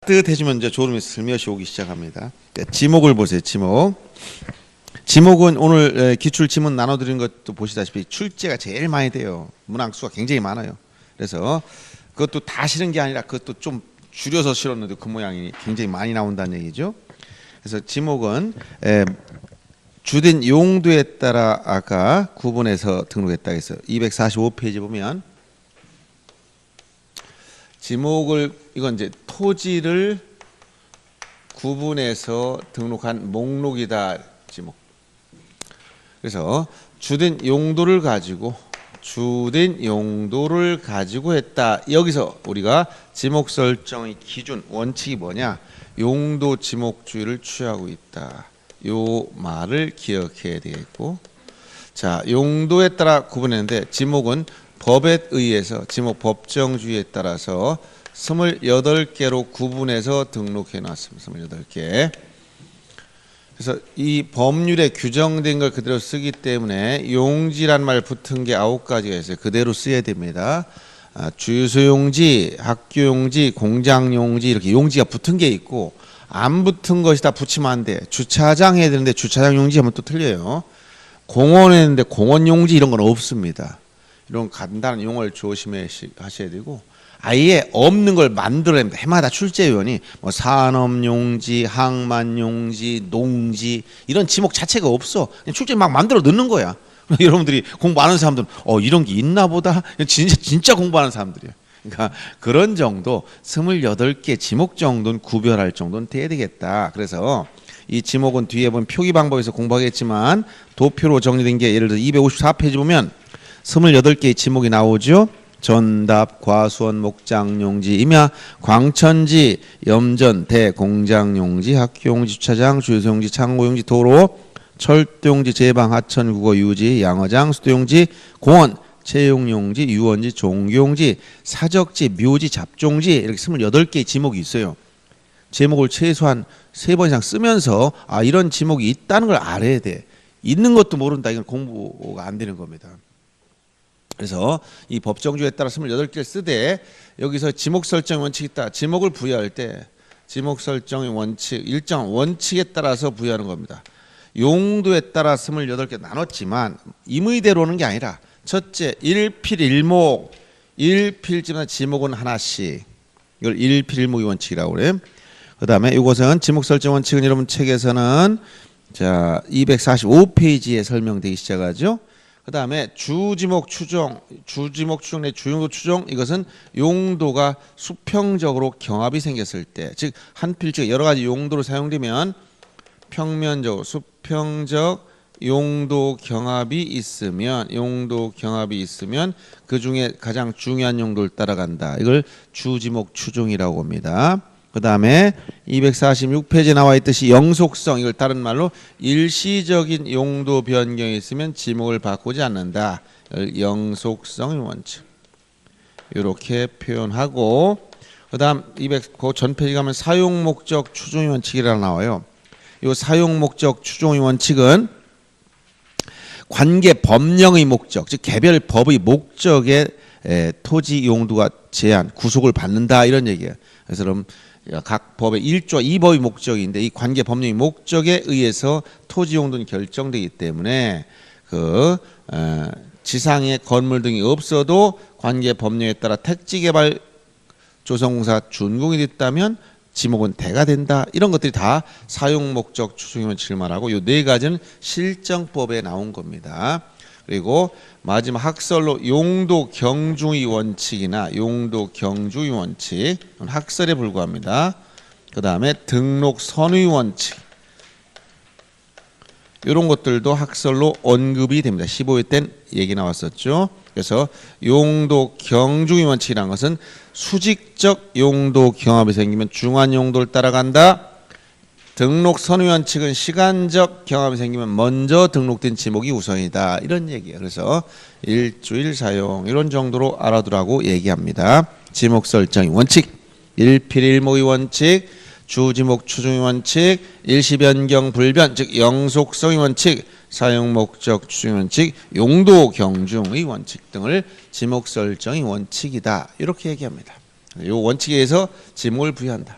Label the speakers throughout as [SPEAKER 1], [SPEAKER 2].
[SPEAKER 1] 따뜻해지면 이제 졸음이 슬며시 오기 시작합니다. 지목을 보세요. 지목은 오늘 기출 지문 나눠드린 것도 보시다시피 출제가 제일 많이 돼요. 문항수가 굉장히 많아요. 그래서 그것도 다 실은 게 아니라 그것도 좀 줄여서 실었는데 그 모양이 굉장히 많이 나온다는 얘기죠. 그래서 지목은 주된 용도에 따라 아까 구분해서 등록했다 해서 245페이지 보면 지목을 이건 이제 토지를 구분해서 등록한 목록이다. 지목. 그래서 주된 용도를 가지고 했다. 여기서 우리가 지목 설정의 기준 원칙이 뭐냐? 용도 지목주의를 취하고 있다. 요 말을 기억해야 되겠고, 자 용도에 따라 구분했는데 지목은 법에 의해서 지목 법정주의에 따라서 28개로 구분해서 등록해 놨습니다. 28개. 그래서 이 법률에 규정된 걸 그대로 쓰기 때문에 용지란 말 붙은 게 9가지가 있어요. 그대로 써야 됩니다. 주유소용지, 학교용지, 공장용지 이렇게 용지가 붙은 게 있고 안 붙은 것이 다 붙이면 안 돼. 주차장 해야 되는데 주차장 용지 하면 또 틀려요. 공원 했는데 공원 용지 이런 건 없습니다. 이런 간단한 용어를 조심하셔야 되고 아예 없는 걸 만들어냅니다. 해마다 출제위원이 뭐 산업용지, 항만용지, 농지 이런 지목 자체가 없어. 그냥 출제 막 만들어 넣는 거야. 여러분들이 공부 안 하는 사람들은 이런 게 있나 보다. 진짜 공부하는 사람들이에요. 그러니까 그런 정도 28개 지목 정도는 구별할 정도는 돼야 되겠다. 그래서 이 지목은 뒤에 보면 표기 방법에서 공부하겠지만 도표로 정리된 게 예를 들어 254페이지 보면 28개의 지목이 나오죠. 전답, 과수원, 목장용지, 임야, 광천지, 염전, 대, 공장용지, 학교용지, 주차장, 주유소용지, 창고용지, 도로, 철도용지, 제방, 하천, 국어, 유지, 양어장, 수도용지, 공원, 채용용지, 유원지, 종교용지, 사적지, 묘지, 잡종지 이렇게 28개의 지목이 있어요. 제목을 최소한 3번 이상 쓰면서 이런 지목이 있다는 걸 알아야 돼. 있는 것도 모른다. 이건 공부가 안 되는 겁니다. 그래서 이 법정주의에 따라 28개를 쓰되 여기서 지목 설정 원칙이 있다. 지목을 부여할 때 지목 설정의 원칙, 일정 원칙에 따라서 부여하는 겁니다. 용도에 따라 28개 나눴지만 임의대로 는 게 아니라 첫째, 일필일목, 일필지만 지목은 하나씩. 이걸 일필일목의 원칙이라고 그래요. 그 다음에 이것은 지목 설정 원칙은 여러분 책에서는 자 245페이지에 설명되기 시작하죠. 그 다음에 주지목 추정 내 주용도 추정 이것은 용도가 수평적으로 경합이 생겼을 때, 즉 한 필지가 여러 가지 용도로 사용되면 평면적으로 수평적 용도 경합이 있으면 그 중에 가장 중요한 용도를 따라간다. 이걸 주지목 추정이라고 합니다. 그 다음에 246페이지에 나와 있듯이 영속성, 이걸 다른 말로 일시적인 용도 변경이 있으면 지목을 바꾸지 않는다. 영속성의 원칙 이렇게 표현하고, 그 다음 200그 전페이지 가면 사용목적 추종의 원칙이라 나와요. 이 사용목적 추종의 원칙은 관계 법령의 목적, 즉 개별 법의 목적에 토지 용도가 제한, 구속을 받는다 이런 얘기예요. 그래서 그럼 각 법의 1조 2법의 목적인데 이 관계 법령의 목적에 의해서 토지 용도는 결정되기 때문에 지상에 건물 등이 없어도 관계 법령에 따라 택지개발 조성공사 준공이 됐다면 지목은 대가 된다. 이런 것들이 다 사용목적 추정의 원칙을 말하고 이 4가지는 실정법에 나온 겁니다. 그리고 마지막 학설로 용도 경중의 원칙이나 용도 경주의 원칙, 학설에 불과합니다. 그 다음에 등록 선의 원칙, 이런 것들도 학설로 언급이 됩니다. 15회 땐 얘기 나왔었죠. 그래서 용도 경중의 원칙이라는 것은 수직적 용도 경합이 생기면 중한 용도를 따라간다. 등록 선의 원칙은 시간적 경합이 생기면 먼저 등록된 지목이 우선이다. 이런 얘기예요. 그래서 일주일 사용 이런 정도로 알아두라고 얘기합니다. 지목 설정의 원칙, 일필일목의 원칙, 주지목 추정의 원칙, 일시변경 불변 즉 영속성의 원칙, 사용목적 추정의 원칙, 용도 경중의 원칙 등을 지목 설정의 원칙이다. 이렇게 얘기합니다. 이 원칙에 의해서 지목을 부여한다.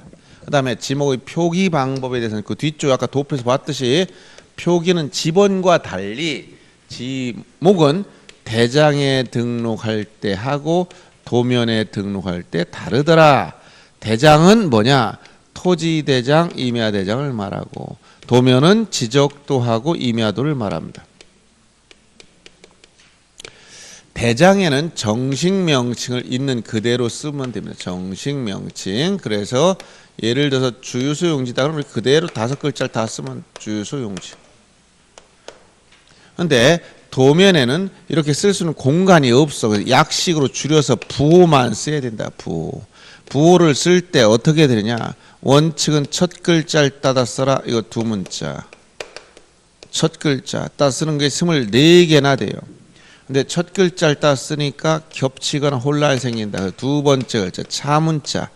[SPEAKER 1] 그 다음에 지목의 표기 방법에 대해서는 그 뒤쪽 아까 도표에서 봤듯이 표기는 지번과 달리 지목은 대장에 등록할 때 하고 도면에 등록할 때 다르더라. 대장은 뭐냐? 토지대장, 임야대장을 말하고 도면은 지적도하고 임야도를 말합니다. 대장에는 정식 명칭을 있는 그대로 쓰면 됩니다. 정식 명칭. 그래서 예를 들어서 주유소 용지다 그러면 그대로 5글자를 다 쓰면 주유소 용지. 근데 도면에는 이렇게 쓸 수 있는 공간이 없어. 그래서 약식으로 줄여서 부호만 써야 된다. 부호. 부호를 쓸 때 어떻게 되느냐? 원칙은 첫 글자를 따다 써라. 이거 두 문자. 첫 글자 따 쓰는 게 24개나 돼요. 근데 첫 글자를 따 쓰니까 겹치거나 혼란이 생긴다. 두 번째 글자 차문자.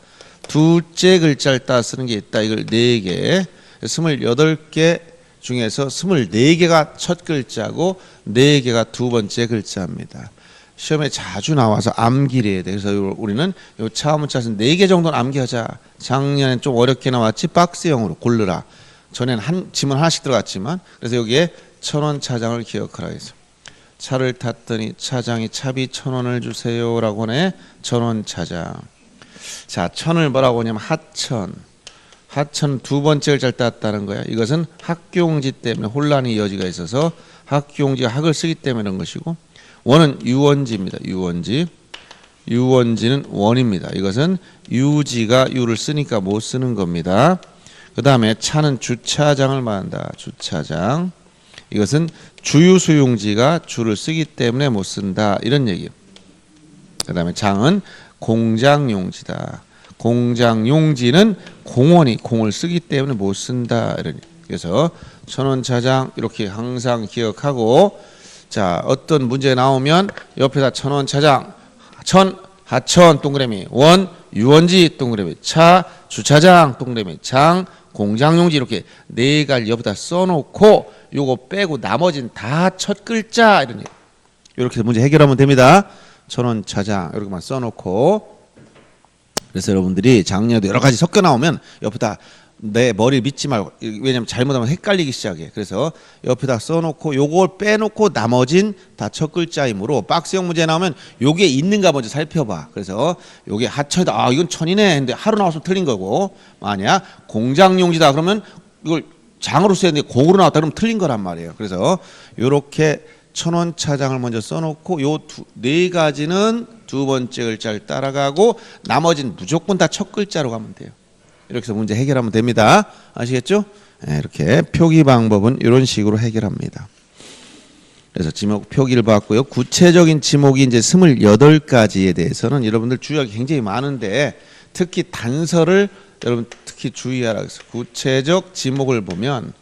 [SPEAKER 1] 둘째 글자를 따 쓰는 게 있다. 이걸 4개. 28개 중에서 24개가 첫 글자고 4개가 두 번째 글자입니다. 시험에 자주 나와서 암기를 해야 돼. 그래서 우리는 요 차문자에서 4개 정도는 암기하자. 작년엔 좀 어렵게 나왔지. 박스형으로 고르라. 전에는 지문 하나씩 들어갔지만 그래서 여기에 1000원 차장을 기억하라 해서 차를 탔더니 차장이 차비 1000원을 주세요 라고 하네. 1000원 차장. 자, 천을 뭐라고 하냐면 하천. 하천 두 번째 글자를 땄다는 거야. 이것은 학교용지 때문에 혼란의 여지가 있어서 학교용지가 학을 쓰기 때문에 그런 것이고, 원은 유원지입니다. 유원지. 유원지는 원입니다. 이것은 유지가 유를 쓰니까 못 쓰는 겁니다. 그 다음에 차는 주차장을 말한다. 주차장. 이것은 주유소용지가 주를 쓰기 때문에 못 쓴다. 이런 얘기예요. 그 다음에 장은 공장용지다. 공장용지는 공원이 공을 쓰기 때문에 못 쓴다. 이런 얘기예요. 그래서 천원차장 이렇게 항상 기억하고, 자, 어떤 문제 나오면 옆에다 천원차장, 천, 하천 동그라미, 원, 유원지 동그라미, 차, 주차장 동그라미, 장, 공장용지 이렇게 4가지 옆에다 써놓고 요거 빼고 나머지는 다 첫 글자 이런 얘기. 이렇게 해서 문제 해결하면 됩니다. 천원차장 이렇게만 써놓고. 그래서 여러분들이 작년에도 여러 가지 섞여 나오면 옆에다 내 머리를 믿지 말고, 왜냐면 잘못하면 헷갈리기 시작해. 그래서 옆에다 써놓고 요걸 빼놓고 나머진 다 첫 글자이므로 박스형 문제 나오면 요게 있는가 먼저 살펴봐. 그래서 요게 하천이다. 아, 이건 천이네. 근데 하루 나와서 틀린 거고, 만약 공장용지다 그러면 이걸 장으로 써야 되는데 공으로 나왔다 그러면 틀린 거란 말이에요. 그래서 요렇게 천원차장을 먼저 써놓고 요 4가지는 두 번째 글자를 따라가고 나머지는 무조건 다 첫 글자로 가면 돼요. 이렇게 해서 문제 해결하면 됩니다. 아시겠죠? 네, 이렇게 표기 방법은 이런 식으로 해결합니다. 그래서 지목 표기를 봤고요. 구체적인 지목이 이제 28가지에 대해서는 여러분들 주의할 게 굉장히 많은데, 특히 단서를 여러분 특히 주의하라. 그래서 구체적 지목을 보면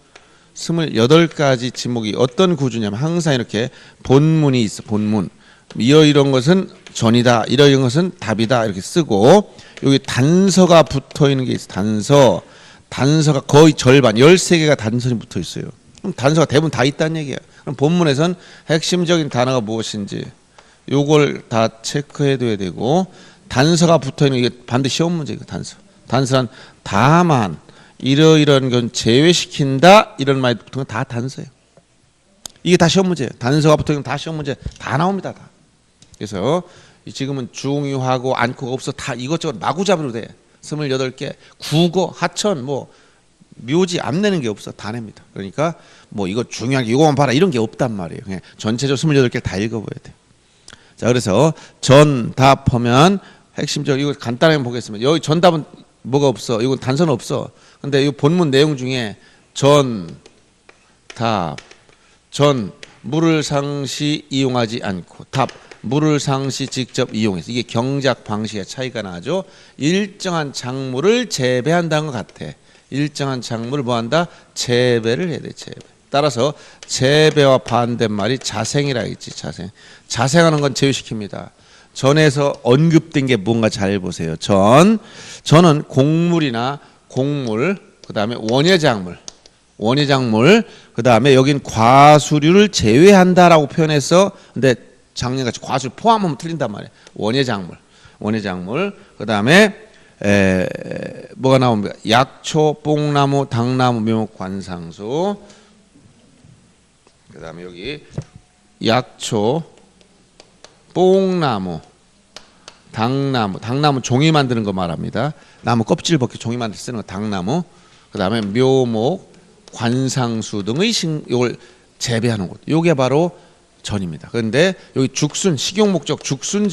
[SPEAKER 1] 28가지 지목이 어떤 구조냐면 항상 이렇게 본문이 있어. 본문. 이런 것은 전이다. 이런 것은 답이다. 이렇게 쓰고, 여기 단서가 붙어 있는 게 있어. 단서. 단서가 거의 절반, 13개가 단서に붙어 있어요. 그럼 단서가 대부분 다 있다는 얘기야. 그럼 본문에선 핵심적인 단어가 무엇인지 요걸 다 체크해 둬야 되고, 단서가 붙어 있는 게 반드시 시험 문제예요. 단서. 단서란 다만 이러이러한 건 제외시킨다. 이런 말이 붙은 건 다 단서예요. 이게 다 시험 문제예요. 단서가 붙어 있는 건 다 시험 문제 다 나옵니다. 다. 그래서 지금은 중요하고 않고가 없어. 다 이것저것 마구잡이로 돼. 28개. 국어, 하천, 뭐 묘지 안 내는 게 없어. 다 냅니다. 그러니까 뭐 이거 중요한 게 이거만 봐라 이런 게 없단 말이에요. 그냥 전체적으로 28개를 다 읽어봐야 돼. 자, 그래서 전답하면 핵심적으로 이거 간단하게 보겠습니다. 여기 전답은 뭐가 없어. 이건 단서는 없어. 근데 이 본문 내용 중에 답, 물을 상시 이용하지 않고, 답, 물을 상시 직접 이용해서. 이게 경작 방식의 차이가 나죠. 일정한 작물을 재배한다는 것 같아. 일정한 작물을 뭐한다? 재배를 해야 돼. 재배. 따라서 재배와 반대말이 자생이라 했지. 자생. 자생하는 건 제외시킵니다. 전에서 언급된 게 뭔가 잘 보세요. 전은 곡물이나 곡물, 그 다음에 원예작물, 그 다음에 여긴 과수류를 제외한다라고 표현해서, 근데 작년같이 과수를 포함하면 틀린단 말이에요. 원예작물, 그 다음에 뭐가 나옵니까? 약초, 뽕나무, 당나무, 묘목, 관상수. 그다음에 여기 약초, 뽕나무, 당나무 종이 만드는 거 말합니다. 나무 껍질 벗기 종이 만들 쓰는 거 당나무. 그다음에 묘목, 관상수 등의 이걸 재배하는 곳. 요게 바로 전입니다. 그런데 여기 죽순 식용 목적 죽순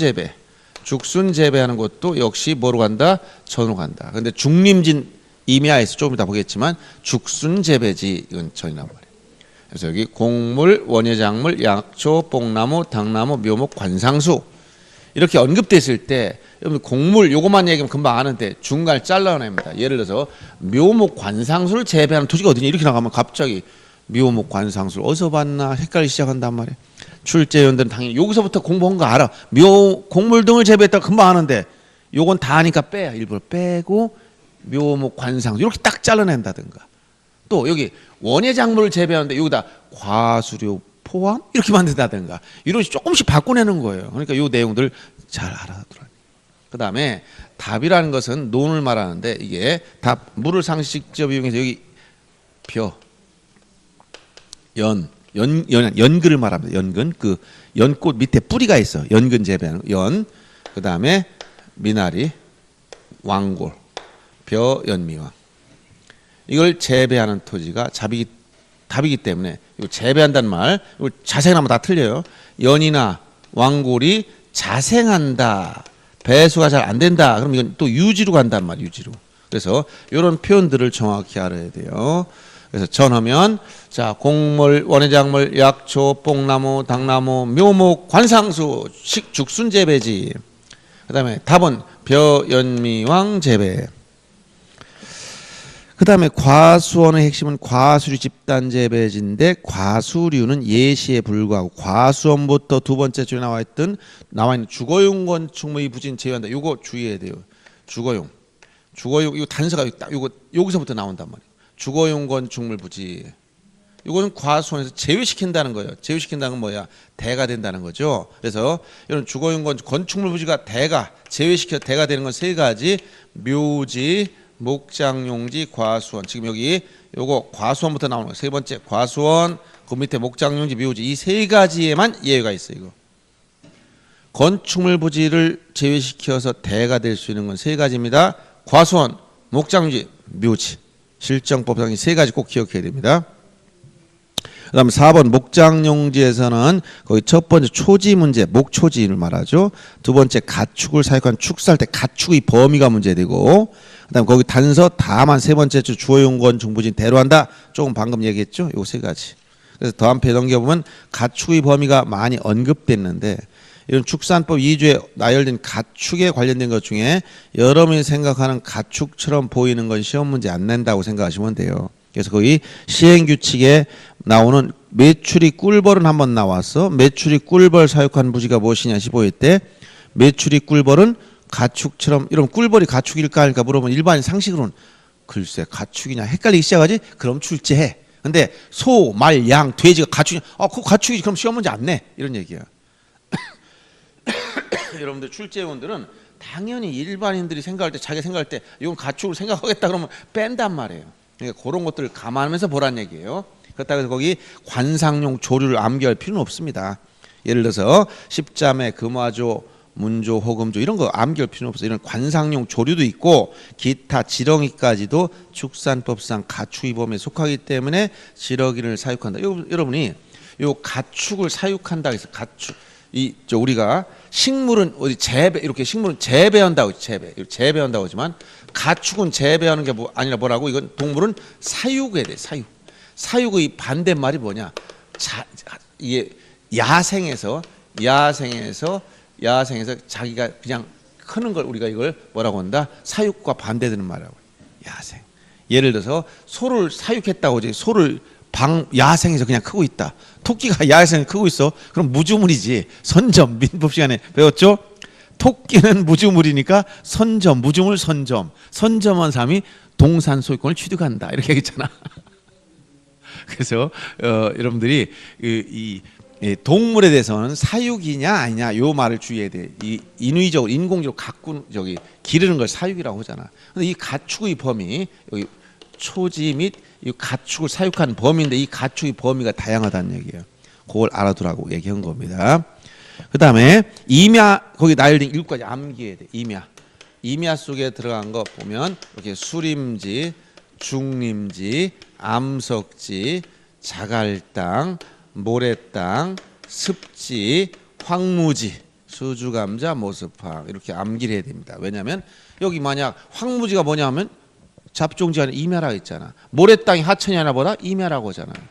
[SPEAKER 1] 재배하는 것도 역시 뭐로 간다? 전으로 간다. 그런데 중림진 임야에서 조금 이따 보겠지만 죽순 재배지 이건 전이란 말이에요. 그래서 여기 곡물, 원예작물, 약초, 뽕나무, 당나무, 묘목, 관상수 이렇게 언급됐을 때 여러분 곡물 요것만 얘기하면 금방 아는데 중간을 잘라냅니다. 예를 들어서 묘목, 관상수를 재배하는 토지가 어디냐 이렇게 나가면 갑자기 묘목, 관상수를 어디서 봤나 헷갈리기 시작한단 말이에요. 출제위원들은 당연히 여기서부터 공부한 거 알아. 곡물 등을 재배했다가 금방 아는데 요건 다 아니까 빼야 일부러 빼고 묘목, 관상수 이렇게 딱 잘라낸다든가. 또 여기 원예작물을 재배하는데 여기다 과수료 포함 이렇게 만든다든가 이런 식으로 조금씩 바꿔내는 거예요. 그러니까 이 내용들 잘 알아두라. 그 다음에 답이라는 것은 논을 말하는데 이게 답 물을 상식적 이용해서 여기 연근을 말합니다. 연근 그 연꽃 밑에 뿌리가 있어. 연근 재배하는 연. 그 다음에 미나리, 왕골, 벼연미왕. 이걸 재배하는 토지가 답이기 때문에 이거 재배한다는 말 이거 자생하면 다 틀려요. 연이나 왕골이 자생한다. 배수가 잘 안 된다. 그럼 이건 또 유지로 간단 말이에요. 유지로. 그래서 이런 표현들을 정확히 알아야 돼요. 그래서 전하면 자 곡물, 원예작물, 약초, 뽕나무, 당나무, 묘목, 관상수, 죽순 재배지. 그다음에 답은 벼연미왕 재배. 그 다음에 과수원의 핵심은 과수류 집단 재배지인데 과수류는 예시에 불과하고 과수원부터 두 번째 줄에 나와 있는 주거용 건축물의 부진 제외한다. 이거 주의해야 돼요. 주거용 이거 단서가 딱 이거 여기서부터 나온단 말이에요. 주거용 건축물 부지. 이거는 과수원에서 제외시킨다는 거예요. 제외시킨다는 건 뭐야? 대가 된다는 거죠. 그래서 이런 주거용 건축물 부지가 제외시켜 대가 되는 건 세 가지. 묘지, 목장용지, 과수원. 지금 여기 요거 과수원부터 나오는 거. 세 번째 과수원, 그 밑에 목장용지, 묘지. 이 세 가지에만 예외가 있어요. 이거. 건축물 부지를 제외시켜서 대가 될 수 있는 건 세 가지입니다. 과수원, 목장용지, 묘지. 실정법상 이 세 가지 꼭 기억해야 됩니다. 그 다음에 4번 목장용지에서는 거기 첫 번째 초지 문제, 목초지를 말하죠. 두 번째 가축을 사육한 축사할 때 가축의 범위가 문제되고, 그 다음에 거기 단서 다만 세 번째 주거용건 정부진 대로한다. 조금 방금 얘기했죠. 요 세 가지. 그래서 다음 페이지 넘겨보면 가축의 범위가 많이 언급됐는데 이런 축산법 2조에 나열된 가축에 관련된 것 중에 여러분이 생각하는 가축처럼 보이는 건 시험 문제 안 낸다고 생각하시면 돼요. 그래서 거기 시행규칙에 나오는 메추리 꿀벌은 한번 나왔어. 메추리 꿀벌 사육한 부지가 무엇이냐 15회 때 메추리 꿀벌은 가축처럼 이러면 꿀벌이 가축일까 할까 물어보면 일반인 상식으로는 글쎄 가축이냐 헷갈리기 시작하지? 그럼 출제해. 근데 소, 말, 양, 돼지가 가축이냐? 그거 가축이지. 그럼 시험 문제 안 내. 이런 얘기야. 여러분들 출제위원들은 당연히 일반인들이 생각할 때 자기가 생각할 때 이건 가축을 생각하겠다 그러면 뺀단 말이에요. 그러니까 그런 것들을 감안하면서 보란 얘기예요. 그렇다고 해서 거기 관상용 조류를 암기할 필요는 없습니다. 예를 들어서 십자매, 금화조, 문조, 호금조 이런 거 암기할 필요는 없어요. 이런 관상용 조류도 있고 기타 지렁이까지도 축산법상 가축의 범위에 속하기 때문에 지렁이를 사육한다. 여러분이 요 가축을 사육한다 해서 가축 우리가 식물은 어디 재배 이렇게 식물은 재배한다고 재배한다고 하지만 가축은 재배하는 게 아니라 뭐라고 이건 동물은 사육해야 돼. 사육의 반대말이 뭐냐? 이게 야생에서 자기가 그냥 크는 걸 우리가 이걸 뭐라고 한다? 사육과 반대되는 말이라고. 야생. 예를 들어서 소를 사육했다고 하지. 소를 야생에서 그냥 크고 있다. 토끼가 야생에 크고 있어. 그럼 무주물이지. 선점 민법 시간에 배웠죠? 토끼는 무주물이니까 무주물 선점한 사람이 동산 소유권을 취득한다. 이렇게 얘기했잖아. 그래서 여러분들이 이 동물에 대해서는 사육이냐 아니냐 요 말을 주의해야 돼. 이 인위적으로 인공적으로 기르는 걸 사육이라고 하잖아. 근데 이 가축의 범위 여기 초지 및 이 가축을 사육하는 범위인데 이 가축의 범위가 다양하다는 얘기예요. 그걸 알아두라고 얘기한 겁니다. 그다음에 임야 거기 나열된 7가지 암기해야 돼. 임야 속에 들어간 거 보면 이렇게 수림지, 중림지, 암석지, 자갈땅, 모래땅, 습지, 황무지, 수주감자, 모스파 이렇게 암기를 해야 됩니다. 왜냐하면 여기 만약 황무지가 뭐냐면 잡종지가 아니라 임야라고 있잖아. 모래땅이 하천이 하나 보다 임야라고 하잖아요.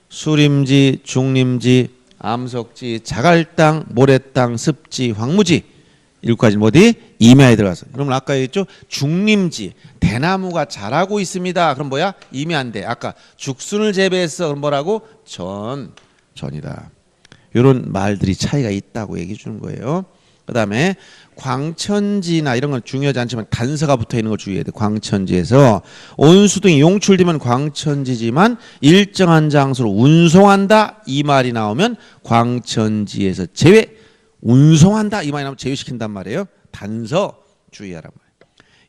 [SPEAKER 1] 수림지, 중림지, 암석지, 자갈땅, 모래땅, 습지, 황무지 7가지 어디? 임야에 들어가서. 그러면 아까 얘기했죠? 중림지, 대나무가 자라고 있습니다. 그럼 뭐야? 임야인데 아까 죽순을 재배했어. 그럼 뭐라고? 전이다. 이런 말들이 차이가 있다고 얘기해 주는 거예요. 그 다음에 광천지나 이런 건 중요하지 않지만 단서가 붙어 있는 걸 주의해야 돼. 광천지에서 온수 등이 용출되면 광천지지만 일정한 장소로 운송한다 이 말이 나오면 광천지에서 제외, 운송한다 이 말이 나오면 제외시킨단 말이에요. 단서 주의하란 말이에요.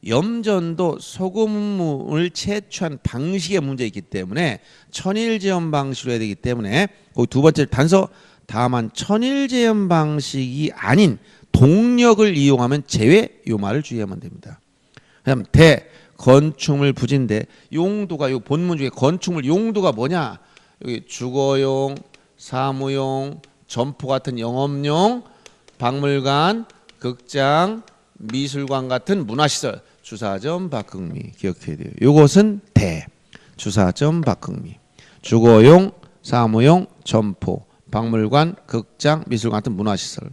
[SPEAKER 1] 염전도 소금물을 채취한 방식의 문제 있기 때문에 천일제염 방식으로 해야 되기 때문에 거기 두 번째 단서 다만 천일제염 방식이 아닌 동력을 이용하면 제외 요 말을 주의하면 됩니다. 그다음 건축물 부지인데 용도가 요 본문 중에 건축물 용도가 뭐냐? 여기 주거용, 사무용, 점포 같은 영업용, 박물관, 극장, 미술관 같은 문화시설, 주사점, 박흥미 기억해야 돼요. 요것은 주사점, 박흥미, 주거용, 사무용, 점포, 박물관, 극장, 미술관 같은 문화시설.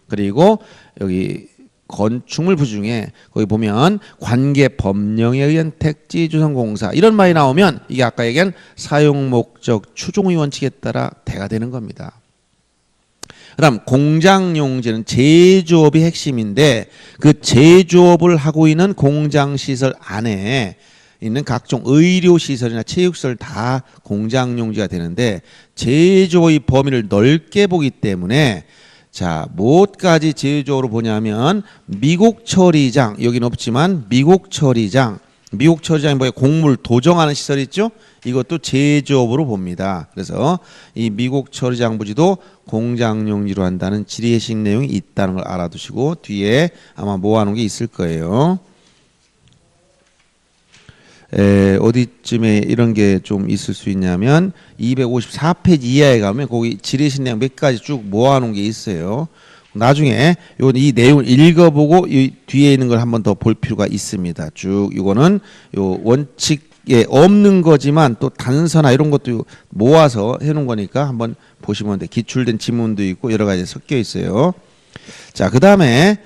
[SPEAKER 1] 그리고 여기 건축물 부지 중에 거기 보면 관계 법령에 의한 택지 조성 공사 이런 말이 나오면 이게 아까 얘기한 사용 목적 추종의 원칙에 따라 대가 되는 겁니다. 그다음 공장용지는 제조업이 핵심인데 그 제조업을 하고 있는 공장시설 안에 있는 각종 의료시설이나 체육시설 다 공장용지가 되는데 제조의 범위를 넓게 보기 때문에 자, 무엇까지 제조업으로 보냐면 미국 처리장 여기는 없지만 미국 처리장이 뭐예요? 곡물 도정하는 시설 있죠? 이것도 제조업으로 봅니다. 그래서 이 미국 처리장 부지도 공장용지로 한다는 지리의식 내용이 있다는 걸 알아두시고 뒤에 아마 모아놓은 게 있을 거예요. 어디쯤에 이런 게 좀 있을 수 있냐면 254페이지 이하에 가면 거기 지리의식 내용 몇 가지 쭉 모아놓은 게 있어요. 나중에 이 내용을 읽어보고 이 뒤에 있는 걸 한번 더 볼 필요가 있습니다. 쭉 이거는 요 원칙에 없는 거지만 또 단서나 이런 것도 모아서 해놓은 거니까 한번 보시면 돼. 기출된 지문도 있고 여러 가지 섞여 있어요. 자, 그 다음에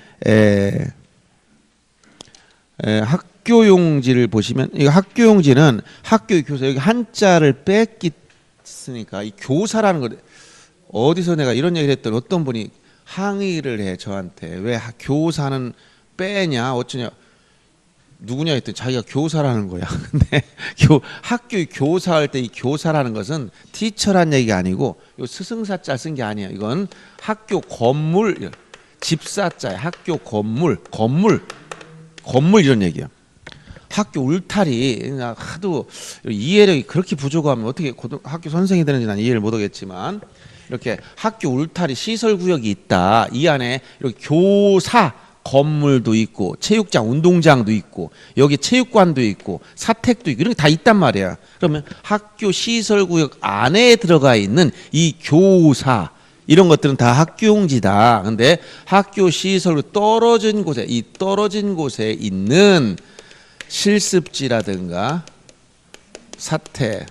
[SPEAKER 1] 학교용지를 보시면 이 학교용지는 학교의 교사 여기 한자를 뺐으니까 이 교사라는 거 어디서 내가 이런 얘기를 했더니 어떤 분이 항의를 해 저한테 왜 교사는 빼냐 어쩌냐 누구냐 했더니 자기가 교사라는 거야. 근데 학교의 교사할 때 이 교사라는 것은 티처란 얘기가 아니고 요 스승사자 쓴 게 아니에요. 이건 학교 건물 집사자야. 학교 건물 이런 얘기야. 학교 울타리 하도 이해력이 그렇게 부족하면 어떻게 학교 선생이 되는지 난 이해를 못하겠지만 이렇게 학교 울타리 시설구역이 있다. 이 안에 이렇게 교사 건물도 있고 체육장 운동장도 있고 여기 체육관도 있고 사택도 있고 이런 게 다 있단 말이야. 그러면 학교 시설구역 안에 들어가 있는 이 교사 이런 것들은 다 학교용지다. 근데 학교 시설로 떨어진 곳에 있는 실습지라든가 사택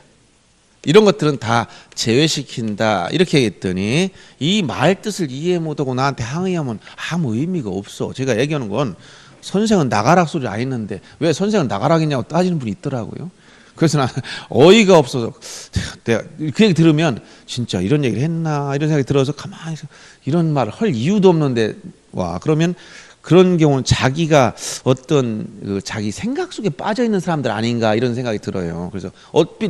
[SPEAKER 1] 이런 것들은 다 제외시킨다 이렇게 했더니 이 말 뜻을 이해 못하고 나한테 항의하면 아무 의미가 없어. 제가 얘기하는 건 선생은 나가락 소리 안 했는데 왜 선생은 나가락이냐고 따지는 분이 있더라고요. 그래서 난 어이가 없어서 내가 그 얘기 들으면 진짜 이런 얘기를 했나 이런 생각이 들어서 가만히 이런 말을 할 이유도 없는데 와 그러면 그런 경우는 자기가 어떤 자기 생각 속에 빠져 있는 사람들 아닌가 이런 생각이 들어요. 그래서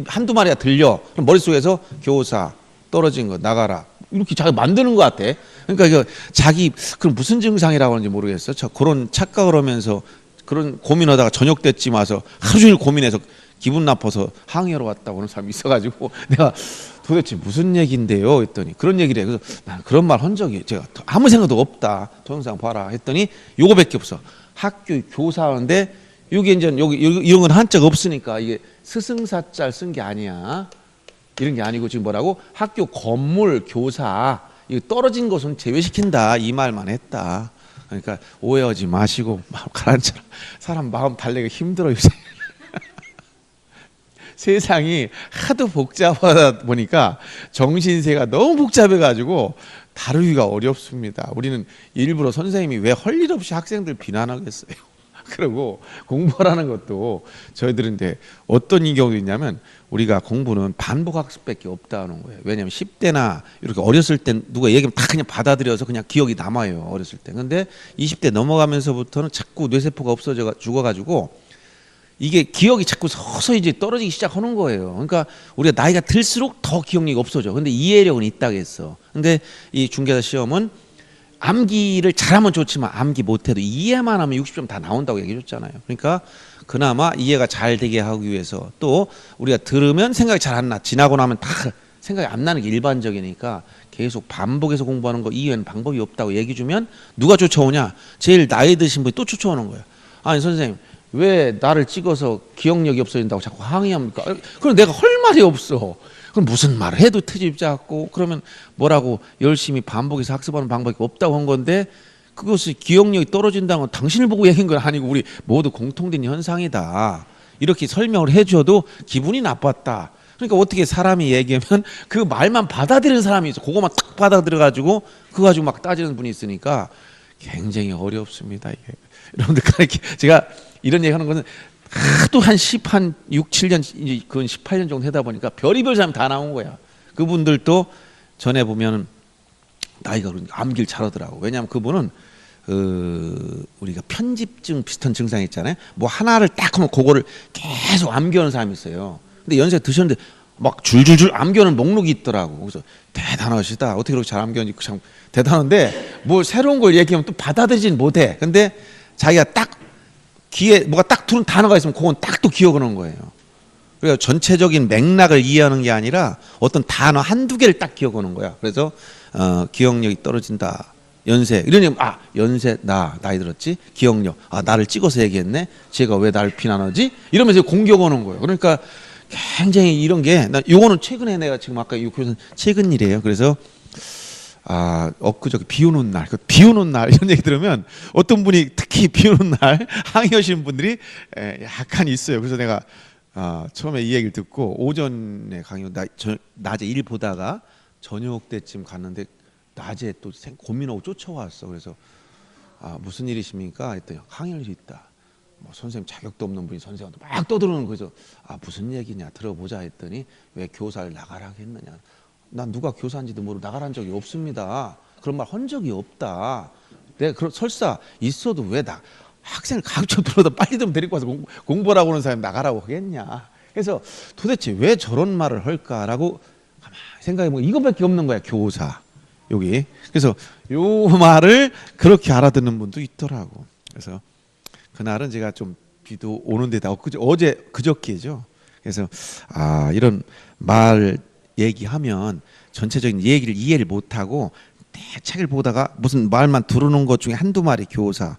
[SPEAKER 1] 한두 마리가 들려. 그럼 머릿속에서 교사 떨어진 거 나가라. 이렇게 자기 만드는 것 같아. 그러니까 이거 자기 그럼 무슨 증상이라고 하는지 모르겠어. 저 그런 착각을 하면서 그런 고민하다가 저녁 때쯤 와서 하루 종일 고민해서 기분 나빠서 항의하러 왔다고 하는 사람이 있어가지고 내가 도대체 무슨 얘기인데요? 했더니 그런 얘기를 해. 그래서 난 그런 말 한 적이 제가 아무 생각도 없다. 동영상 봐라 했더니 요거밖에 없어. 학교 교사인데 이게 이제 여기 이런 건 한자가 없으니까 이게 스승사자를 쓴 게 아니야. 이런 게 아니고 지금 뭐라고 학교 건물 교사 이거 떨어진 것은 제외시킨다 이 말만 했다. 그러니까 오해하지 마시고 마음 가라앉혀라. 사람 마음 달래기 힘들어 요새. 세상이 하도 복잡하다 보니까 정신세가 너무 복잡해가지고 다루기가 어렵습니다. 우리는 일부러 선생님이 왜 할 일 없이 학생들 비난하겠어요. 그리고 공부하라는 것도 저희들은 이제 어떤 경우도 있냐면 우리가 공부는 반복학습밖에 없다는 거예요. 왜냐하면 10대나 이렇게 어렸을 때 누가 얘기하면 다 그냥 받아들여서 그냥 기억이 남아요. 어렸을 때. 근데 20대 넘어가면서부터는 자꾸 뇌세포가 없어져 죽어가지고 이게 기억이 자꾸 서서히 이제 떨어지기 시작하는 거예요. 그러니까 우리가 나이가 들수록 더 기억력이 없어져. 근데 이해력은 있다고 했어. 근데 이 중개사 시험은 암기를 잘하면 좋지만 암기 못해도 이해만 하면 60점 다 나온다고 얘기해 줬잖아요. 그러니까 그나마 이해가 잘 되게 하기 위해서 또 우리가 들으면 생각이 잘 안 나. 지나고 나면 다 생각이 안 나는 게 일반적이니까 계속 반복해서 공부하는 거 이외에는 방법이 없다고 얘기해 주면 누가 쫓아오냐? 제일 나이 드신 분이 또 쫓아오는 거예요. 아니 선생님 왜 나를 찍어서 기억력이 없어진다고 자꾸 항의합니까? 그럼 내가 할 말이 없어. 그럼 무슨 말을 해도 트집 잡고 그러면 뭐라고 열심히 반복해서 학습하는 방법이 없다고 한 건데 그것이 기억력이 떨어진다는 건 당신을 보고 얘기한 건 아니고 우리 모두 공통된 현상이다. 이렇게 설명을 해줘도 기분이 나빴다. 그러니까 어떻게 사람이 얘기하면 그 말만 받아들이는 사람이 있어. 그거만 딱 받아들여가지고 그거 가지고 막 따지는 분이 있으니까 굉장히 어렵습니다. 이게. 여러분들 제가 이런 얘기하는 것은 하도 한 6, 7년, 이제 그건 18년 정도 하다 보니까 별의별 사람 다 나온 거야. 그분들도 전에 보면 나이가 그러니까 암기를 잘하더라고. 왜냐하면 그분은 우리가 편집증 비슷한 증상이 있잖아요. 뭐 하나를 딱 하면 그거를 계속 암기하는 사람이 있어요. 근데 연세 드셨는데 막 줄줄줄 암기하는 목록이 있더라고. 그래서 대단하시다. 어떻게 그렇게 잘 암기하는지 참 대단한데 뭐 새로운 걸 얘기하면 또 받아들이진 못해. 근데 자기가 딱 귀에 뭐가 딱 들은 단어가 있으면 그건 딱 또 기억하는 거예요. 그러니까 전체적인 맥락을 이해하는 게 아니라 어떤 단어 한두 개를 딱 기억하는 거야. 그래서 기억력이 떨어진다. 연세 이러니 연세 나이 들었지. 기억력 나를 찍어서 얘기했네. 제가 왜 나를 비난하지? 이러면서 공격 오는 거예요. 그러니까 굉장히 이런 게 요거는 최근에 내가 지금 아까 이 교수는 최근 일이에요. 그래서 엊그저께 비 오는 날, 비 오는 날 이런 얘기 들으면 어떤 분이 특히 비 오는 날 항의하시는 분들이 약간 있어요. 그래서 내가 처음에 이 얘기를 듣고 오전에 강의 낮에 일 보다가 저녁 때쯤 갔는데 낮에 또 고민하고 쫓아왔어. 그래서 무슨 일이십니까? 했더니 항의할 수 있다. 뭐 선생님 자격도 없는 분이 선생님한테 막 떠드는 거죠. 무슨 얘기냐 들어보자 했더니 왜 교사를 나가라 했느냐. 난 누가 교사인지도 모르고 나가란 적이 없습니다. 그런 말 한 적이 없다. 내가 설사 있어도 왜 학생을 가르쳐 들어다 빨리 좀 데리고 와서 공부하라고 하는 사람이 나가라고 하겠냐. 그래서 도대체 왜 저런 말을 할까라고 생각해보면 이거밖에 없는 거야. 교사 여기. 그래서 요 말을 그렇게 알아듣는 분도 있더라고. 그래서 그날은 제가 좀 비도 오는데다 그저께죠. 그래서 이런 말 얘기하면 전체적인 얘기를 이해를 못하고 책을 보다가 무슨 말만 들어놓은 것 중에 한두 마리 교사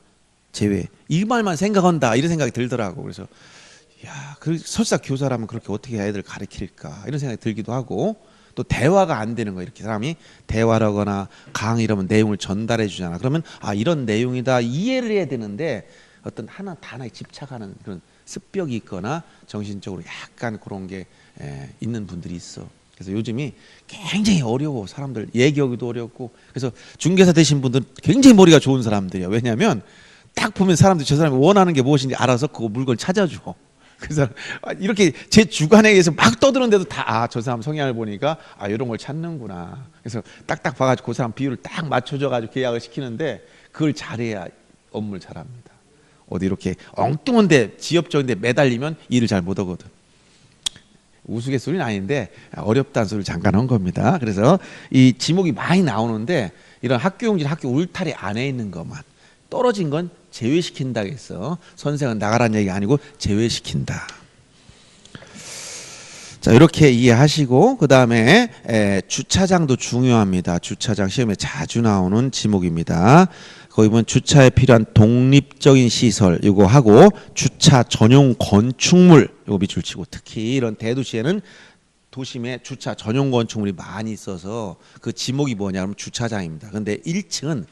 [SPEAKER 1] 제외 이 말만 생각한다 이런 생각이 들더라고. 그래서 설사 교사라면 그렇게 어떻게 애들 가르칠까 이런 생각이 들기도 하고 또 대화가 안 되는 거야. 이렇게 사람이 대화를 하거나 강의라면 내용을 전달해 주잖아. 그러면 이런 내용이다 이해를 해야 되는데 어떤 하나 단어에 집착하는 그런 습벽이 있거나 정신적으로 약간 그런 게 있는 분들이 있어. 그래서 요즘이 굉장히 어려워. 사람들 얘기하기도 어렵고. 그래서 중개사 되신 분들은 굉장히 머리가 좋은 사람들이야. 왜냐하면 딱 보면 사람들이 저 사람이 원하는 게 무엇인지 알아서 그 물건 찾아줘. 그래서 이렇게 제 주관에 의해서 막 떠드는데도 다 저 사람 성향을 보니까 이런 걸 찾는구나. 그래서 딱딱 봐가지고 그 사람 비율을 딱 맞춰줘가지고 계약을 시키는데 그걸 잘해야 업무를 잘합니다. 어디 이렇게 엉뚱한데 지엽적인데 매달리면 일을 잘 못하거든. 우스갯소리는 아닌데 어렵다는 소리를 잠깐 한 겁니다. 그래서 이 지목이 많이 나오는데 이런 학교용지는 학교 울타리 안에 있는 것만, 떨어진 건 제외시킨다 했어. 선생은 나가라는 얘기가 아니고 제외시킨다. 자, 이렇게 이해하시고 그 다음에 주차장도 중요합니다. 주차장 시험에 자주 나오는 지목입니다. 거기 보면 주차에 필요한 독립적인 시설 이거 하고 주차 전용 건축물 이거 밑줄 치고, 특히 이런 대도시에는 도심에 주차 전용 건축물이 많이 있어서 그 지목이 뭐냐 그러면 주차장입니다. 근데 1층은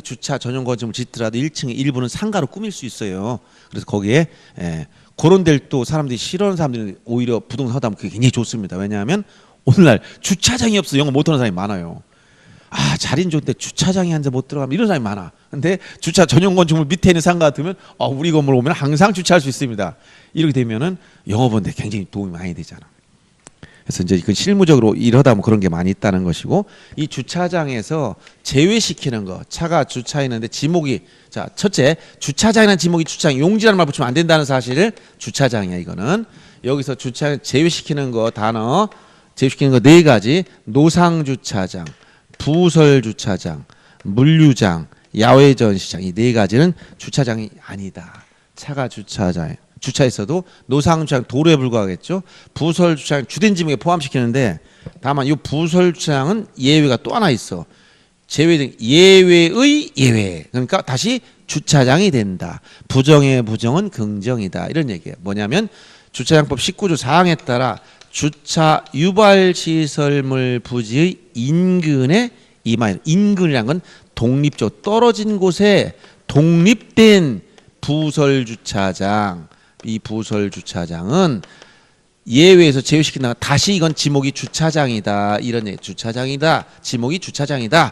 [SPEAKER 1] 주차 전용 건축물 짓더라도 1층의 일부는 상가로 꾸밀 수 있어요. 그래서 거기에 그런 데를 또 사람들이 싫어하는 사람들이 오히려 부동산 하다 보면 그게 굉장히 좋습니다. 왜냐하면 오늘날 주차장이 없어 영어 못하는 사람이 많아요. 아, 자리는 좋은데 주차장이 한 대 못 들어가면 이런 사람이 많아. 근데 주차 전용 건축물 밑에 있는 상가 같으면 우리 건물 오면 항상 주차할 수 있습니다. 이렇게 되면은 영업원데 굉장히 도움이 많이 되잖아. 그래서 이제 그 실무적으로 이러다 뭐 그런 게 많이 있다는 것이고, 이 주차장에서 제외시키는 거, 차가 주차했는데 지목이, 자, 첫째, 주차장이라는 지목이 주차장 용지라는 말 붙이면 안 된다는 사실을, 주차장이야 이거는. 여기서 주차 제외시키는 거 단어, 제외시키는 거 네 가지: 노상 주차장, 부설 주차장, 물류장, 야외 전시장. 이 네 가지는 주차장이 아니다. 차가 주차했어도 노상 주차장 도로에 불과하겠죠. 부설 주차장 주된 지목에 포함시키는데, 다만 이 부설 주차장은 예외가 또 하나 있어. 제외된 예외의 예외. 그러니까 다시 주차장이 된다. 부정의 부정은 긍정이다. 이런 얘기예요. 뭐냐면 주차장법 19조 4항에 따라 주차 유발 시설물 부지의 인근에 임하여, 인근이란 건 독립적 떨어진 곳에 독립된 부설 주차장, 이 부설 주차장은 예외에서 제외시킨다. 다시 이건 지목이 주차장이다. 이런 얘기. 주차장이다. 지목이 주차장이다.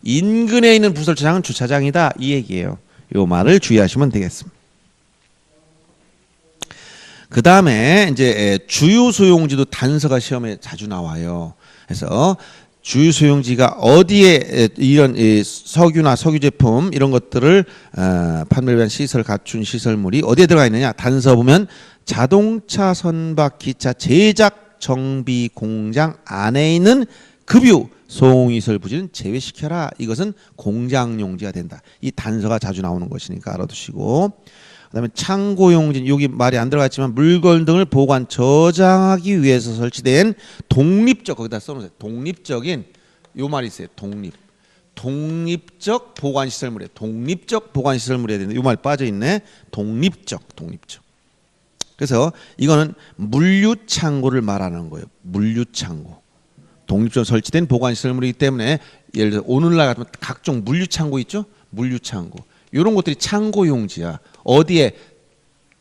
[SPEAKER 1] 인근에 있는 부설 주차장은 주차장이다. 이 얘기예요. 요 말을 주의하시면 되겠습니다. 그 다음에 이제 주요 소용지도 단서가 시험에 자주 나와요. 그래서 주요 소용지가 어디에 이런 석유나 석유 제품 이런 것들을 판매를 위한 시설 갖춘 시설물이 어디에 들어가 있느냐. 단서 보면 자동차 선박 기차 제작 정비 공장 안에 있는 급유 소용시설 부지는 제외시켜라. 이것은 공장 용지가 된다. 이 단서가 자주 나오는 것이니까 알아두시고, 그다음에 창고 용지, 여기 말이 안 들어갔지만 물건 등을 보관 저장하기 위해서 설치된 독립적, 거기다 써놓으세요. 독립적인, 요 말이 있어요. 독립적 보관 시설물에, 독립적 보관 시설물에 되는데 요 말 빠져 있네. 독립적. 그래서 이거는 물류 창고를 말하는 거예요. 물류 창고. 독립적으로 설치된 보관 시설물이기 때문에, 예를 들어 오늘날 같으면 각종 물류 창고 있죠? 물류 창고. 이런 것들이 창고 용지야. 어디에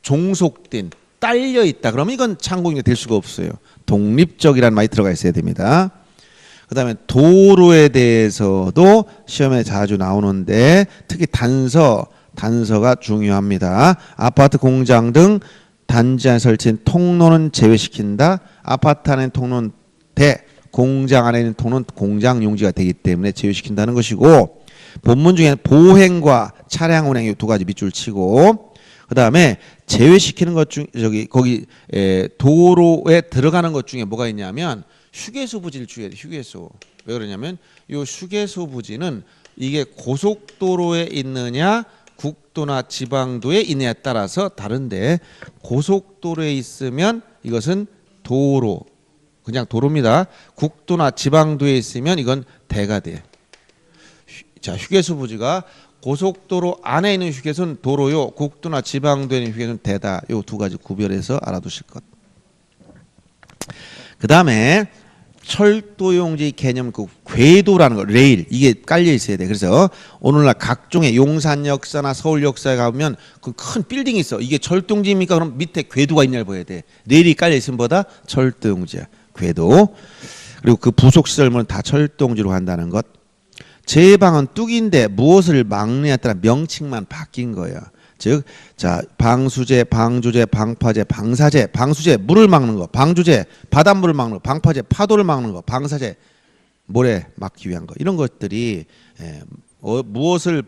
[SPEAKER 1] 종속된, 딸려 있다. 그러면 이건 창고 용지가 될 수가 없어요. 독립적이라는 말이 들어가 있어야 됩니다. 그 다음에 도로에 대해서도 시험에 자주 나오는데, 특히 단서가 중요합니다. 아파트, 공장 등 단지 안에 설치된 통로는 제외시킨다. 아파트 안에 통로는 공장 안에 있는 통로는 공장 용지가 되기 때문에 제외시킨다는 것이고, 본문 중에 보행과 차량 운행 이 두 가지 밑줄 치고, 그 다음에 제외시키는 것 중, 거기 도로에 들어가는 것 중에 뭐가 있냐면 휴게소 부지를 주의해야 돼. 휴게소. 왜 그러냐면 이 휴게소 부지는 이게 고속도로에 있느냐 국도나 지방도에 있느냐에 따라서 다른데, 고속도로에 있으면 이것은 도로, 그냥 도로입니다. 국도나 지방도에 있으면 이건 대가 돼. 자, 휴게소 부지가 고속도로 안에 있는 휴게소는 도로요, 국도나 지방도에 있는 휴게소는 대다. 요 두 가지 구별해서 알아두실 것. 그 다음에 철도용지 개념, 그 궤도라는 거, 레일, 이게 깔려 있어야 돼. 그래서 오늘날 각종의 용산역사나 서울역사에 가보면 그 큰 빌딩이 있어. 이게 철도용지입니까? 그럼 밑에 궤도가 있냐를 봐야 돼. 레일이 깔려 있으면 보다 철도용지야. 궤도. 그리고 그 부속시설물은 다 철도용지로 간다는 것. 제방은 뚝인데 무엇을 막느냐에 따라 명칭만 바뀐 거예요. 즉, 자, 방수제, 방조제, 방파제, 방사제. 방수제, 물을 막는 거. 방조제, 바닷물을 막는 거. 방파제, 파도를 막는 거. 방사제, 모래 막기 위한 거. 이런 것들이 무엇을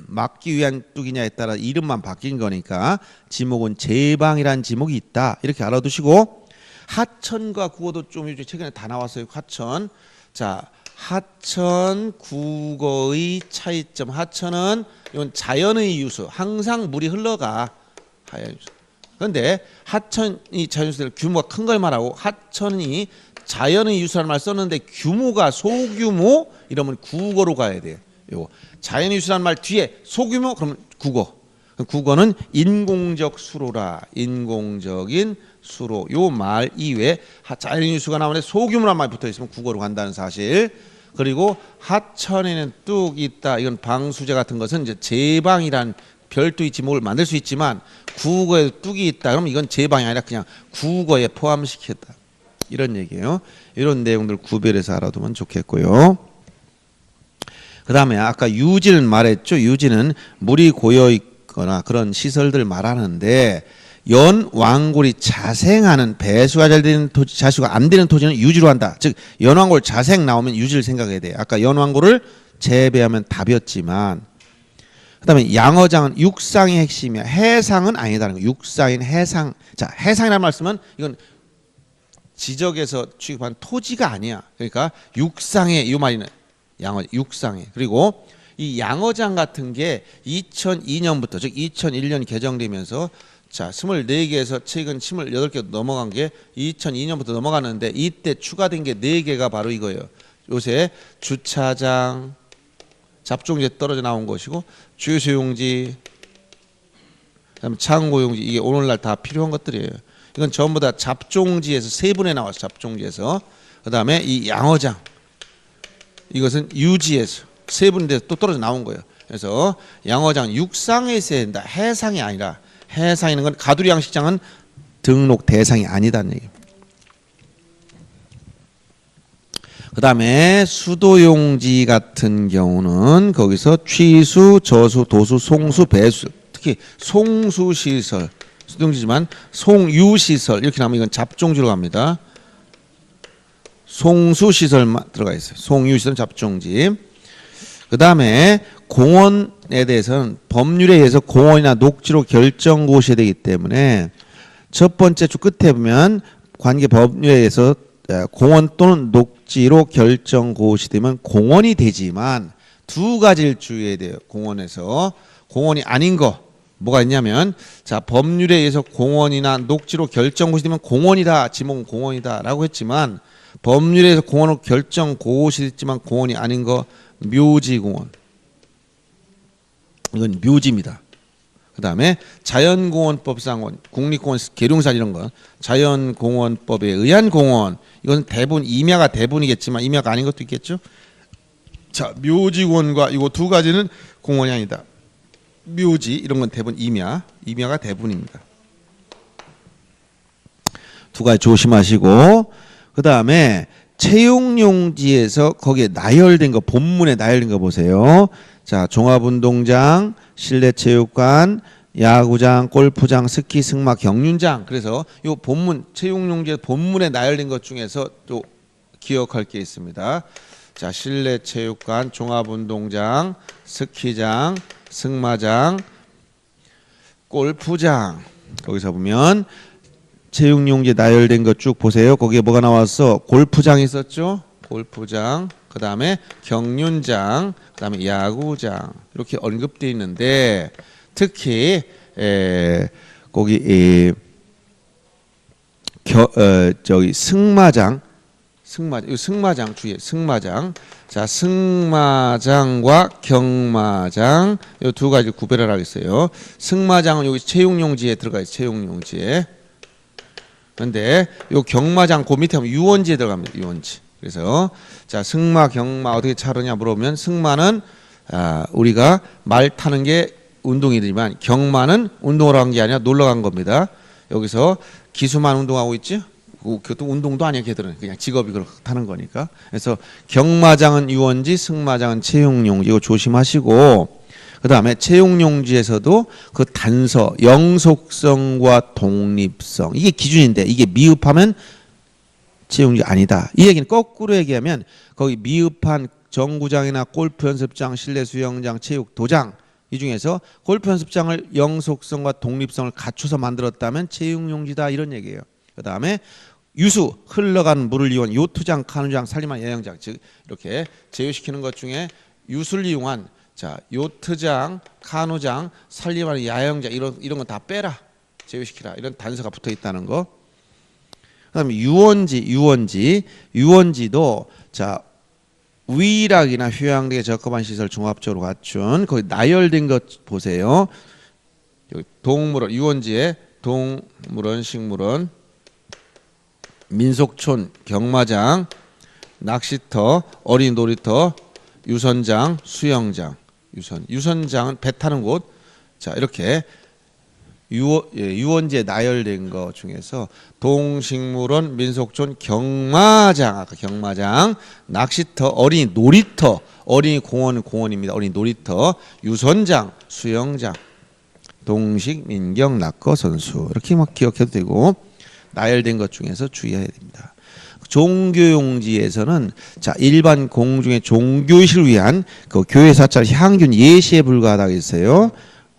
[SPEAKER 1] 막기 위한 뚝이냐에 따라 이름만 바뀐 거니까 지목은 제방이란 지목이 있다. 이렇게 알아두시고, 하천과 국어도 좀 요즘 최근에 다 나왔어요. 하천. 자, 하천 국어의 차이점. 하천은 이건 자연의 유수. 항상 물이 흘러가. 하연 유수. 그런데 하천이 자연유수들 규모가 큰 걸 말하고 하천이 자연의 유수라는 말 썼는데 규모가 소규모 이러면 국어로 가야 돼요. 요 자연의 유수라는 말 뒤에 소규모 그러면 국어. 국어는 인공적 수로라. 인공적인 수로. 요 말 이외에 자연의 유수가 나오는데 소규모란 말이 붙어 있으면 국어로 간다는 사실. 그리고 하천에는 뚝 있다. 이건 방수제 같은 것은 이제 제방이란 별도의 지목을 만들 수 있지만 국어에 뚝이 있다. 그러면 이건 제방이 아니라 그냥 국어에 포함시켰다. 이런 얘기예요. 이런 내용들 구별해서 알아두면 좋겠고요. 그 다음에 아까 유지는 말했죠. 유지는 물이 고여 있거나 그런 시설들 말하는데 연왕골이 자생하는 배수가 잘 되는 토지, 자수가 안 되는 토지는 유지로 한다. 즉 연왕골 자생 나오면 유지를 생각해야 돼요. 아까 연왕골을 재배하면 답이었지만 그 다음에 양어장은 육상의 핵심이야. 해상은 아니다는 거예요. 육상인 해상. 자, 해상이라는 말씀은 이건 지적에서 취급한 토지가 아니야. 그러니까 육상의 이 말이는 양어 육상의. 그리고 이 양어장 같은 게 2002년부터 즉 2001년 개정되면서 자 24개에서 최근 28개 넘어간 게 2002년부터 넘어갔는데 이때 추가된 게 4개가 바로 이거예요. 요새 주차장 잡종지에 떨어져 나온 것이고 주유소용지 그다음에 창고용지 이게 오늘날 다 필요한 것들이에요. 이건 전부 다 잡종지에서 세분에 나와서 잡종지에서 그다음에 이 양어장 이것은 유지에서 세분인데 또 떨어져 나온 거예요. 그래서 양어장 육상에 있어야 된다. 해상이 아니라 해상에 있는 건 가두리 양식장은 등록 대상이 아니다는 얘기예요. 그 다음에 수도용지 같은 경우는 거기서 취수, 저수, 도수, 송수, 배수 특히 송수시설 수도용지지만 송유시설 이렇게 나오면 이건 잡종지로 갑니다. 송수시설만 들어가 있어요. 송유시설은 잡종지. 그 다음에 공원에 대해서는 법률에 의해서 공원이나 녹지로 결정고시해야 되기 때문에 첫 번째 줄 끝에 보면 관계 법률에 의해서 공원 또는 녹지로 결정고시되면 공원이 되지만 두 가지를 주의해야 돼요. 공원에서 공원이 아닌 거 뭐가 있냐면 자 법률에 의해서 공원이나 녹지로 결정고시되면 공원이다. 지목은 공원이다라고 했지만 법률에 의해서 공원으로 결정고시됐지만 공원이 아닌 거 묘지공원 이건 묘지입니다. 그 다음에 자연공원법상 국립공원 계룡산 이런 건 자연공원법에 의한 공원 이건 대부분 임야가 대부분이겠지만 임야가 아닌 것도 있겠죠. 자 묘지공원과 이거 두 가지는 공원이 아니다. 묘지 이런 건 대부분 임야가 대부분입니다. 두 가지 조심하시고 그 다음에 채용용지에서 거기에 나열된 거 본문에 나열된 거 보세요. 자 종합운동장, 실내체육관, 야구장, 골프장, 스키, 승마, 경륜장. 그래서 요 본문 채용용지에 본문에 나열된 것 중에서 또 기억할 게 있습니다. 자 실내체육관, 종합운동장, 스키장, 승마장, 골프장. 거기서 보면 채용용지에 나열된 것 쭉 보세요. 거기에 뭐가 나왔어? 골프장 있었죠? 골프장. 그 다음에 경륜장. 그 다음에 야구장. 이렇게 언급되어 있는데 특히 거기 저기 승마장 주의해. 승마장. 자 승마장과 경마장 이 두 가지 구별을 하겠어요. 승마장은 여기 채용용지에 들어가 있어요. 채용용지에. 그런데 요 경마장 그 밑에 하면 유원지에 들어갑니다. 유원지. 그래서 자 승마 경마 어떻게 차르냐 물어보면 승마는 우리가 말 타는 게 운동이지만 경마는 운동을 한 게 아니라 놀러 간 겁니다. 여기서 기수만 운동하고 있지 그것도 운동도 아니야. 걔들은 그냥 직업이 그렇게 타는 거니까. 그래서 경마장은 유원지 승마장은 채용용지 이거 조심하시고 그 다음에 채용용지에서도 그 단서 영속성과 독립성 이게 기준인데 이게 미흡하면 채용용지 아니다. 이 얘기는 거꾸로 얘기하면 거기 미흡한 정구장이나 골프 연습장, 실내 수영장, 체육 도장 이 중에서 골프 연습장을 영속성과 독립성을 갖춰서 만들었다면 채용용지다 이런 얘기예요. 그 다음에 유수 흘러가는 물을 이용한 요트장, 카누장, 산림한 야영장, 즉 이렇게 제외시키는 것 중에 유수를 이용한 자 요트장, 카누장, 산림한 야영장 이런 건 다 빼라, 제외시키라 이런 단서가 붙어 있다는 거. 그다음에 유원지도 자 위락이나 휴양되게 적합한 시설 종합적으로 갖춘 거기 나열된 것 보세요. 여기 동물원 유원지에 동물원, 식물원, 민속촌, 경마장, 낚시터, 어린이 놀이터, 유선장, 수영장, 유선장은 배 타는 곳. 자 이렇게 유원지에 나열된 것 중에서 동식물원, 민속촌, 경마장, 아까 경마장, 낚시터, 어린이 놀이터, 어린이 공원입니다. 어린이 놀이터, 유선장, 수영장, 동식, 민경, 낙거, 선수 이렇게 막 기억해도 되고 나열된 것 중에서 주의해야 됩니다. 종교용지에서는 자 일반 공중의 종교식을 위한 그 교회 사찰 향균 예시에 불과하다고 했어요.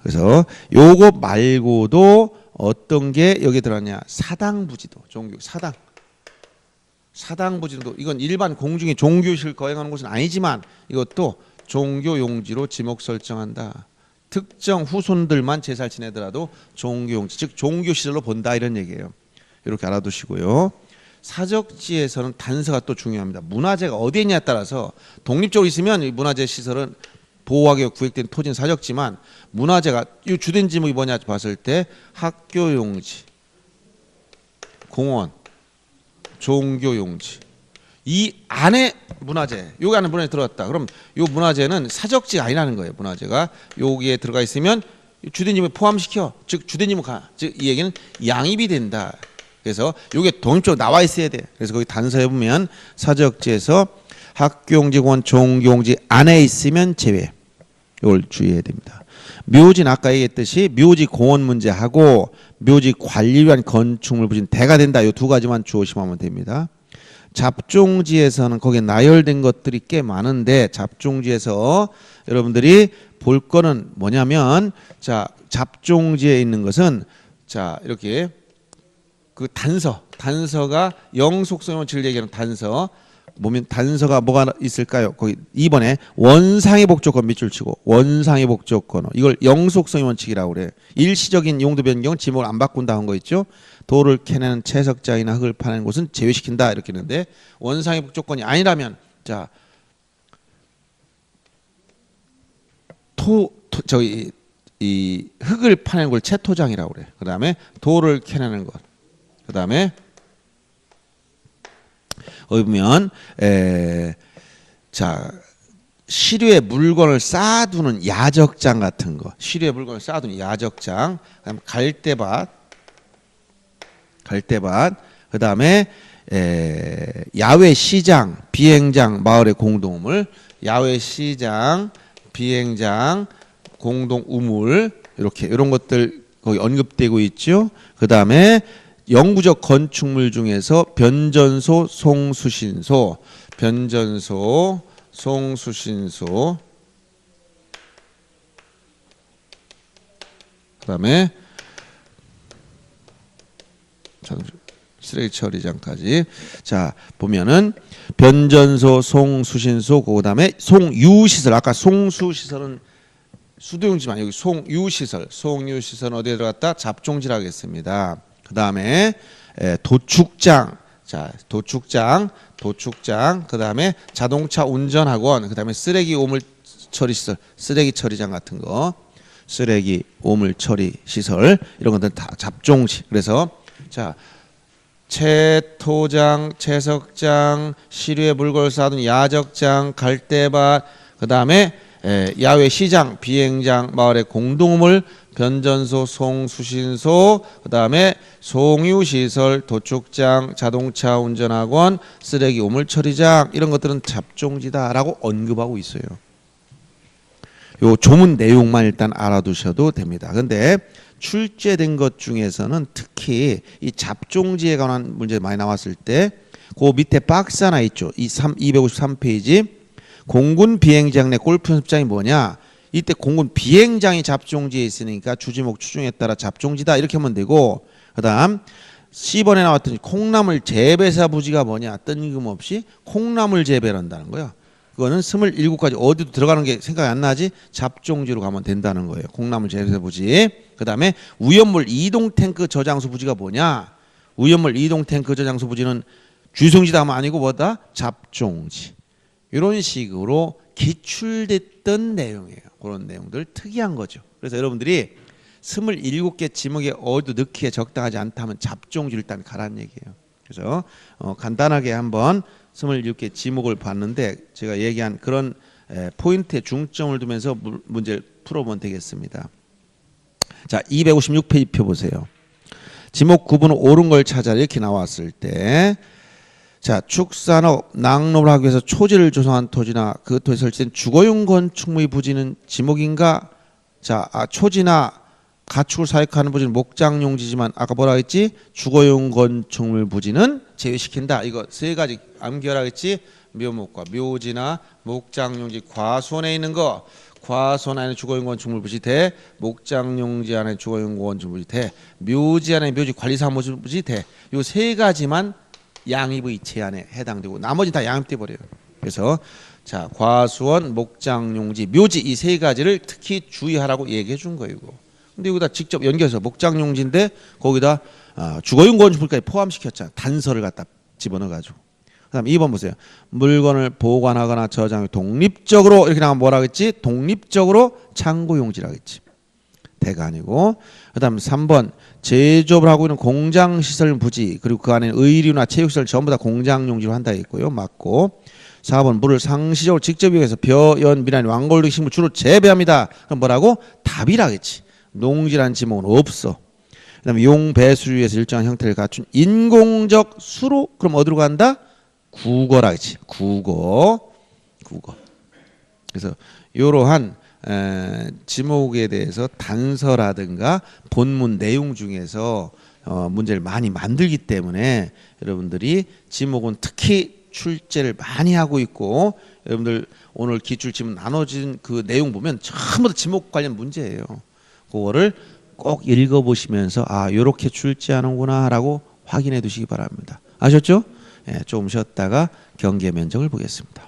[SPEAKER 1] 그래서 요거 말고도 어떤 게 여기 들어가냐? 사당부지도, 종교 사당부지도 이건 일반 공중의 종교식을 거행하는 곳은 아니지만 이것도 종교용지로 지목 설정한다. 특정 후손들만 제사를 지내더라도 종교용지, 즉 종교시설로 본다 이런 얘기예요. 이렇게 알아두시고요. 사적지에서는 단서가 또 중요합니다. 문화재가 어디에 있냐에 따라서 독립적으로 있으면 이 문화재 시설은 보호하기 위해 구획된 토지는 사적지만 문화재가 이 주된 지목이 뭐냐 봤을 때 학교용지, 공원, 종교용지 이 안에 문화재, 여기 안에 문화재 들어갔다. 그럼 이 문화재는 사적지가 아니라는 거예요. 문화재가 여기에 들어가 있으면 주된 지목에 포함시켜, 즉 주된 지목 즉 이 얘기는 양입이 된다. 그래서 이게 독립적으로 나와 있어야 돼. 그래서 거기 단서에 보면 사적지에서 학교용지, 공원, 종교용지 안에 있으면 제외. 이걸 주의해야 됩니다. 묘지는 아까 얘기했듯이 묘지 공원 문제하고 묘지 관리를 위한 건축물 부지는 대가 된다. 이 두 가지만 조심하면 됩니다. 잡종지에서는 거기에 나열된 것들이 꽤 많은데 잡종지에서 여러분들이 볼 거는 뭐냐면 자 잡종지에 있는 것은 자 이렇게 그 단서가 영속성을 얘기하는 단서 보면 단서가 뭐가 있을까요? 거기 2번에 원상의 목적권 밑줄 치고 원상의 목적권 이걸 영속성의 원칙이라고 그래. 일시적인 용도 변경 지목을 안 바꾼다 한 거 있죠. 돌을 캐내는 채석장이나 흙을 파는 곳은 제외시킨다 이렇게 했는데 원상의 목적권이 아니라면 자 이 흙을 파는 걸 채토장이라고 그래. 그 다음에 돌을 캐내는 것. 그 다음에 여기 보면 자 시류에 물건을 쌓아두는 야적장 같은 거, 시류에 물건을 쌓아두는 야적장, 그다음에 갈대밭, 그다음에 야외 시장, 비행장, 마을의 공동우물, 야외 시장, 비행장, 공동 우물 이렇게 이런 것들 거기 언급되고 있죠. 그다음에 영구적 건축물 중에서 변전소, 송수신소, 그다음에 쓰레기 처리장까지. 자 보면은 변전소, 송수신소, 그다음에 송유시설. 아까 송수시설은 수도용지만 여기 송유시설은 어디에 들어갔다? 잡종지라 하겠습니다. 그 다음에 도축장, 자 도축장, 그 다음에 자동차 운전학원, 그 다음에 쓰레기 오물 처리 시설, 쓰레기 처리장 같은 거, 쓰레기 오물 처리 시설 이런 것들 다 잡종지. 그래서 자 채토장, 채석장, 시류에 물건을 쌓아둔 야적장, 갈대밭, 그 다음에 야외 시장, 비행장, 마을의 공동우물, 변전소, 송수신소, 그 다음에 송유시설, 도축장, 자동차 운전학원, 쓰레기 오물 처리장 이런 것들은 잡종지다라고 언급하고 있어요. 요 조문 내용만 일단 알아두셔도 됩니다. 근데 출제된 것 중에서는 특히 이 잡종지에 관한 문제 많이 나왔을 때 그 밑에 박스 하나 있죠. 253페이지 공군 비행장 내 골프 연습장이 뭐냐? 이때 공군 비행장이 잡종지에 있으니까 주지목 추중에 따라 잡종지다 이렇게 하면 되고, 그다음 C번에 나왔던 콩나물 재배사 부지가 뭐냐? 뜬금없이 콩나물 재배를 한다는 거예요. 그거는 27가지 어디도 들어가는 게 생각이 안 나지? 잡종지로 가면 된다는 거예요. 콩나물 재배사 부지. 그 다음에 우연물 이동 탱크 저장소 부지가 뭐냐? 우연물 이동 탱크 저장소 부지는 주성지다 하면 아니고 뭐다? 잡종지. 이런 식으로 기출됐던 내용이에요. 그런 내용들 특이한 거죠. 그래서 여러분들이 27개 지목에 어디도 넣기에 적당하지 않다면 잡종지를 일단 가라는 얘기예요. 그래서 간단하게 한번 27개 지목을 봤는데 제가 얘기한 그런 포인트에 중점을 두면서 문제를 풀어보면 되겠습니다. 자, 256페이지 표 보세요. 지목 9번은 옳은 걸 찾아 이렇게 나왔을 때 자, 축산업, 낙농을 하기 위해서 초지를 조성한 토지나 그 토지에 설치된 주거용 건축물의 부지는 지목인가? 자, 초지나 가축을 사육하는 부지는 목장용지지만 아까 뭐라 했지? 주거용 건축물 부지는 제외시킨다. 이거 세 가지 암기하라 했지? 묘목과 묘지나 목장용지 과수원에 있는 거 과수원 안에 주거용 건축물 부지 대 목장용지 안에 주거용 건축물 부지 대 묘지 안에 묘지 관리사무 부지 대 요 세 가지만 양입의 제한에 해당되고 나머지 다 양입돼 버려요. 그래서 자 과수원, 목장용지, 묘지 이 세 가지를 특히 주의하라고 얘기해 준 거예요. 이거. 근데 여기다 직접 연결해서 목장용지인데 거기다 주거용 건축물까지 포함시켰잖아. 단서를 갖다 집어넣어가지고. 그다음 2번 보세요. 물건을 보관하거나 저장해 독립적으로 이렇게 나가면 뭐라 그랬지? 독립적으로 창고용지라고 했지. 대가 아니고. 그다음 3번 제조업을 하고 있는 공장시설 부지 그리고 그 안에 의류나 체육시설 전부 다 공장용지로 한다 했고요. 맞고. 4번 물을 상시적으로 직접 이용해서 벼, 연, 미나리, 왕골 등 식물 주로 재배합니다. 그럼 뭐라고? 답이라겠지. 농지란 지목은 없어. 그다음에 용 배수를 위해서 일정한 형태를 갖춘 인공적 수로 그럼 어디로 간다? 국어라겠지. 국어. 그래서 이러한 지목에 대해서 단서라든가 본문 내용 중에서 문제를 많이 만들기 때문에 여러분들이 지목은 특히 출제를 많이 하고 있고 여러분들 오늘 기출 지문 나눠진 그 내용 보면 전부 다 지목 관련 문제예요. 그거를 꼭 읽어보시면서 이렇게 출제하는구나 라고 확인해 두시기 바랍니다. 아셨죠? 예, 조금 쉬었다가 경계 면적을 보겠습니다.